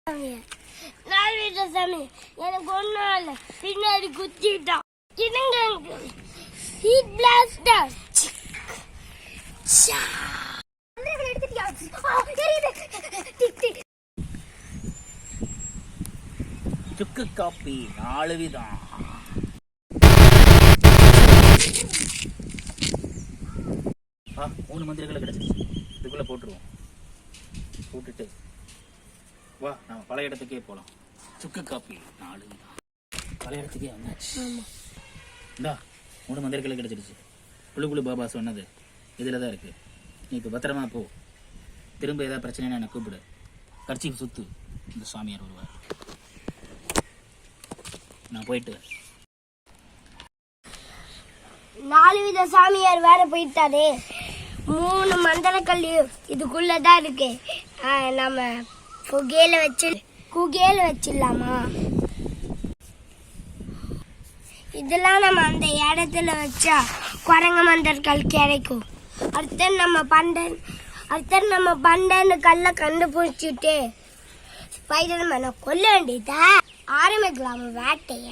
சாமி எனக்கு ஒன்றும் இல்லை, பின்னாடி குத்திட்டான். சுக்கு காப்பி 4 விதம். மூணு மந்திரங்களை கிடைச்சிருச்சு. இதுக்குள்ள போட்டுருவோம். போட்டுட்டு வா நம்ம பழைய இடத்துக்கே போகலாம். சுக்கு காப்பி 4 விதம். பழைய இடத்துக்கே வந்தாச்சு. இந்தா 3 மந்திரங்களை கிடைச்சிருச்சு. குழு பாபா சொன்னது இதில் தான் இருக்கு. நீ இப்போ பத்திரமா போ. திரும்ப ஏதாவது பிரச்சனைனா என்னை கூப்பிடு. கட்சி சுத்து, இந்த சாமியார் வருவார். நான் போயிட்டு 4 வித சாமியார் வேற போயிட்டாரு. 3 மந்திரக்கல் இதுக்குள்ளதான் இருக்கு. நம்ம குகையில வச்சிடலாமா? இதெல்லாம் நம்ம அந்த இடத்துல வச்சா குரங்க மந்திரக்கல் கிடைக்கும். அடுத்த நம்ம பண்டன் கல்ல கண்டுபிடிச்சிட்டு ஸ்பைடர்மேனை கொல்ல வேண்டியதா. ஆரம்பிக்கலாம் வேட்டைய.